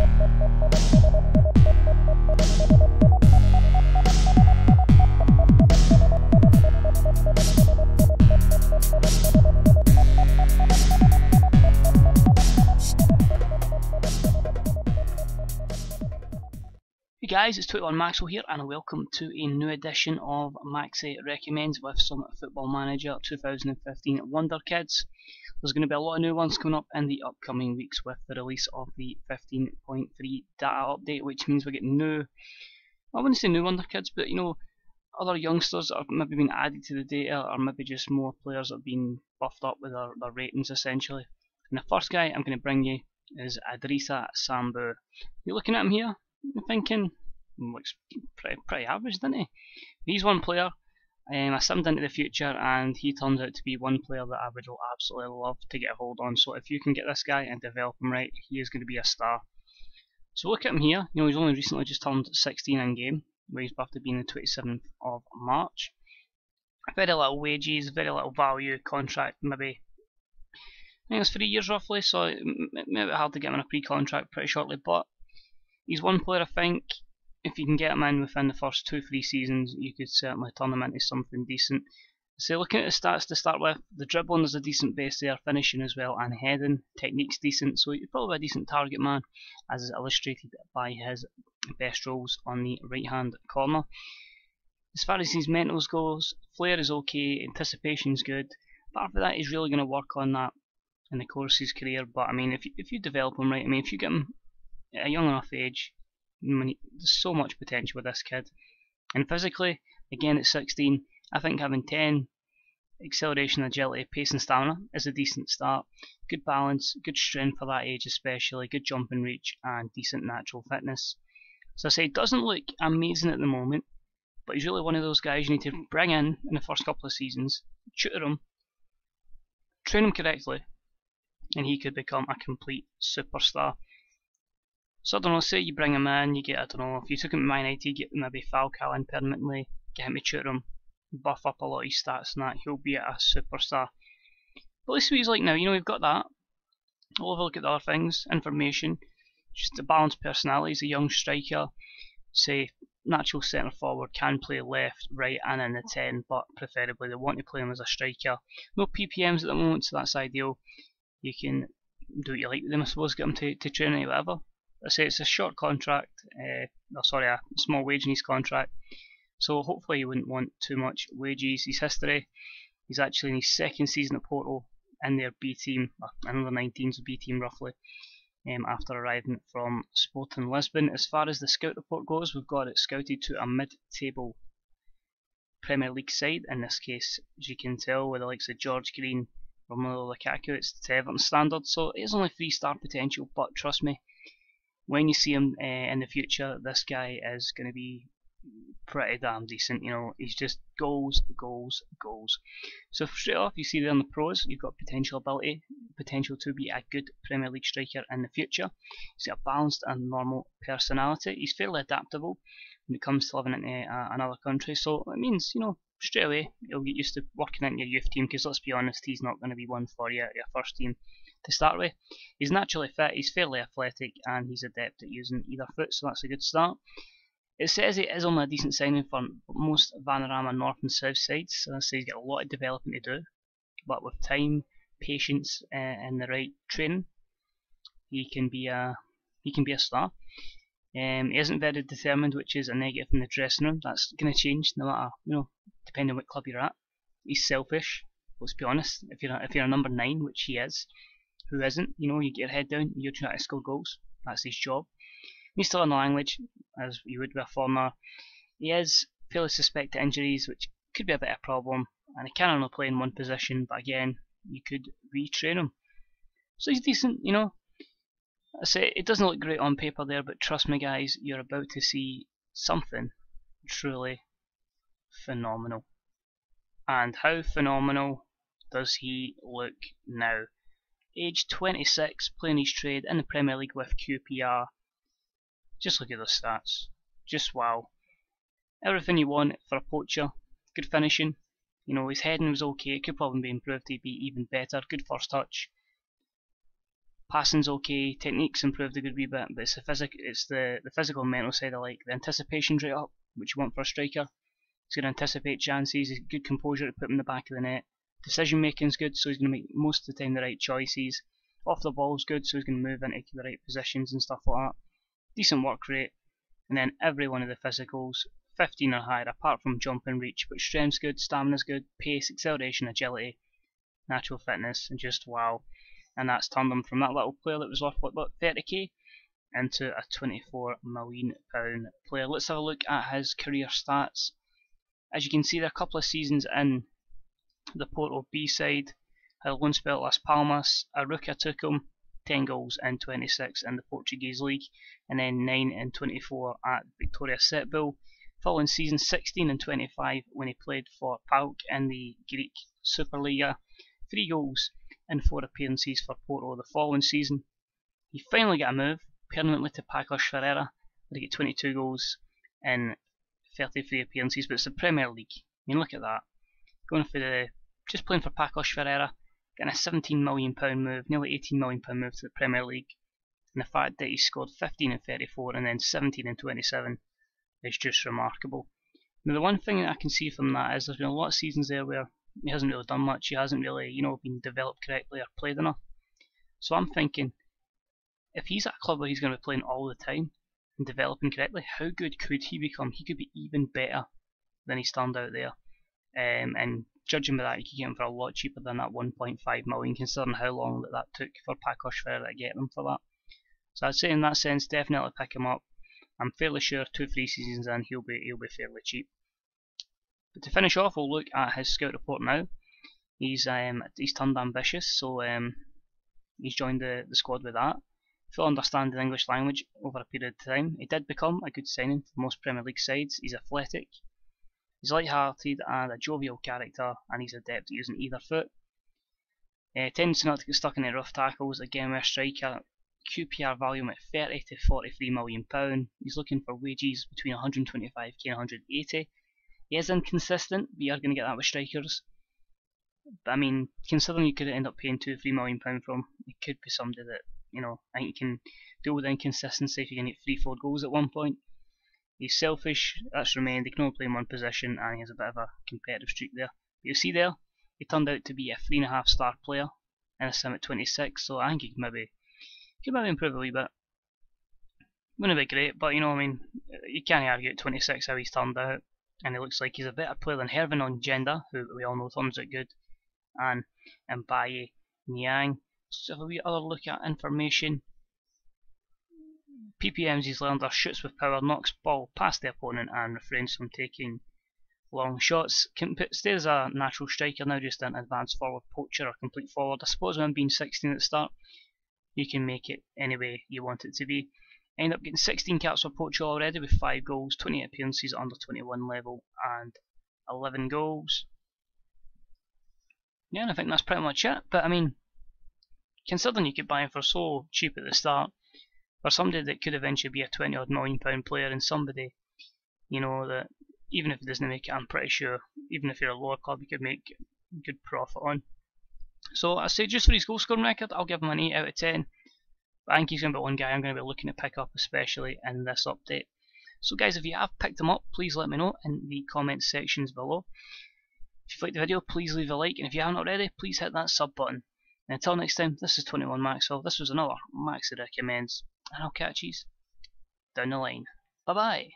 Hey guys, it's 21 Maxwell here and welcome to a new edition of Maxi Recommends with some Football Manager 2015 Wonderkids. There's going to be a lot of new ones coming up in the upcoming weeks with the release of the 15.3 data update, which means we're getting new, I wouldn't say new Wonderkids, but you know, other youngsters that have maybe been added to the data, or maybe just more players that have been buffed up with their ratings essentially. And the first guy I'm going to bring you is Idrisa Sambu. You're looking at him here, you're thinking, looks pretty average, doesn't he? He's one player I simmed into the future, and he turns out to be one player that I would absolutely love to get a hold on. So if you can get this guy and develop him right, he is going to be a star. So look at him here. You know, he's only recently just turned 16 in game, where he's buffed to being the 27th of March. Very little wages, very little value, contract maybe. I think it's 3 years roughly, so it may be hard to get him in a pre-contract pretty shortly, but he's one player I think, if you can get him in within the first 2-3 seasons, you could certainly turn him into something decent. So looking at the stats to start with, the dribbling is a decent base there, finishing as well, and heading, technique's decent, so he's probably a decent target man, as is illustrated by his best rolls on the right hand corner. As far as his mentals goes, flair is okay, anticipation's good, but after that he's really going to work on that in the course of his career. But I mean, if you develop him right, I mean, if you get him at a young enough age, there's so much potential with this kid. And physically, again at 16, I think having 10 acceleration, agility, pace and stamina is a decent start. Good balance, good strength for that age especially, good jump and reach, and decent natural fitness. So I say, it doesn't look amazing at the moment, but he's really one of those guys you need to bring in the first couple of seasons, tutor him, train him correctly, and he could become a complete superstar. So I don't know, say you bring him in, you get, I don't know, if you took him to Man United, get maybe Falcao in permanently, get him to tutor him, buff up a lot of his stats and that, he'll be a superstar. But let's see what he's like now. You know, we've got that. We'll have a look at the other things, information, just a balanced personality. He's a young striker, say natural centre forward, can play left, right and in the 10, but preferably they want to play him as a striker. No PPMs at the moment, so that's ideal. You can do what you like with them, I suppose, get him to training or whatever. I say it's a short contract, a small wage in his contract, so hopefully he wouldn't want too much wages. His history, he's actually in his second season at Porto in their B team, another 19s B team roughly, after arriving from Sporting Lisbon. As far as the scout report goes, we've got it scouted to a mid-table Premier League side, in this case, as you can tell, with the likes of George Green, Romelu Lukaku, it's to Everton standard, so it is only 3-star potential, but trust me, when you see him in the future, this guy is going to be pretty damn decent. You know, he's just goals, goals, goals. So straight off, you see there in the pros, you've got potential to be a good Premier League striker in the future. He's got a balanced and normal personality. He's fairly adaptable when it comes to living in another country. So it means, you know, straight away you'll get used to working in your youth team, because let's be honest, he's not going to be one for your first team to start with. He's naturally fit, he's fairly athletic, and he's adept at using either foot, so that's a good start. It says it is only a decent signing for most Vanarama North and South sides, so that says he's got a lot of developing to do, but with time, patience, and the right training, he can be a star. He isn't very determined, which is a negative in the dressing room. That's going to change no matter, you know, depending on what club you're at. He's selfish. Let's be honest. If you're a number 9, which he is, who isn't? You know, you get your head down, you're trying to score goals. That's his job. He's still in the language, as you would with a foreigner. He is fairly suspect to injuries, which could be a bit of a problem, and he can only play in one position, but again, you could retrain him. So he's decent, you know. I say it doesn't look great on paper there, but trust me guys, you're about to see something truly phenomenal. And how phenomenal does he look now? Age 26, playing his trade in the Premier League with QPR. Just look at the stats. Just wow. Everything you want for a poacher. Good finishing. You know, his heading was okay. It could probably be improved to be even better. Good first touch. Passing's okay, technique's improved a good wee bit, but it's the physical and mental side I like. The anticipation's right up, which you want for a striker. He's going to anticipate chances, he's good composure to put him in the back of the net. Decision making's good, so he's going to make most of the time the right choices. Off the ball's good, so he's going to move into the right positions and stuff like that. Decent work rate, and then every one of the physicals, 15 or higher, apart from jump and reach, but strength's good, stamina's good, pace, acceleration, agility, natural fitness, and just wow. And that's turned him from that little player that was worth what 30k into a £24 million player. Let's have a look at his career stats. As you can see, there are a couple of seasons in the Porto B side. Had a loan spell at Las Palmas, Aruca took him, 10 goals in 26 in the Portuguese league, and then 9 in 24 at Victoria Setbull. Following season, 16 and 25 when he played for PAOK in the Greek Superliga, 3 goals in 4 appearances for Porto the following season. He finally got a move permanently to Paços Ferreira, where he got 22 goals in 33 appearances, but it's the Premier League. I mean, look at that. Going for just playing for Paços Ferreira, getting a £17 million move, nearly £18 million move to the Premier League, and the fact that he scored 15 and 34 and then 17 and 27 is just remarkable. Now, the one thing that I can see from that is there's been a lot of seasons there where he hasn't really done much, he hasn't really, been developed correctly or played enough. So I'm thinking, if he's at a club where he's going to be playing all the time and developing correctly, how good could he become? He could be even better than he's turned out there. And judging by that, you could get him for a lot cheaper than that 1.5 million, considering how long that took for Paços Ferreira to get them for that. So I'd say in that sense, definitely pick him up. I'm fairly sure 2-3 seasons in he'll be fairly cheap. But to finish off, we'll look at his scout report now. He's turned ambitious, so he's joined the squad with that. Full understanding the English language over a period of time. He did become a good signing for most Premier League sides. He's athletic, he's light-hearted and a jovial character, and he's adept at using either foot. Tendency not to get stuck in the rough tackles. Again, we're a striker. QPR value at 30 to 43 million pound. He's looking for wages between 125k and 180. He is inconsistent, but you're going to get that with strikers. But I mean, considering you could end up paying 2-3 million pound from, it could be somebody that I think you can deal with inconsistency if you can get 3-4 goals at one point. He's selfish, that's remained. He can only play in one position, and he has a bit of a competitive streak there. But you see there, he turned out to be a 3.5 star player in a sim at 26, so I think he could maybe improve a wee bit. Wouldn't be great, but you can't argue at 26 how he's turned out, and it looks like he's a better player than Hervin on Gender, who we all know turns out good, and Mbaye Niang. Let's have a wee other look at information. PPMs he's learned are shoots with power, knocks ball past the opponent, and refrains from taking long shots. Stays as a natural striker now, just an advanced forward, poacher, or complete forward. I suppose when being 16 at the start, you can make it any way you want it to be. End up getting 16 caps for Portugal already with 5 goals, 28 appearances under 21 level, and 11 goals. Yeah, and I think that's pretty much it. But I mean, considering you could buy him for so cheap at the start, for somebody that could eventually be a 20 odd million pound player, and somebody, that even if it doesn't make it, I'm pretty sure, even if you're a lower club, you could make good profit on. So I say just for his goal scoring record, I'll give him an 8 out of 10. But I think he's going to be one guy I'm going to be looking to pick up, especially in this update. So guys, if you have picked him up, please let me know in the comments sections below. If you've liked the video, please leave a like, and if you haven't already, please hit that sub button. And until next time, this is 21 Maxwell. This was another Maxi Recommends, and I'll catch you down the line. Bye bye.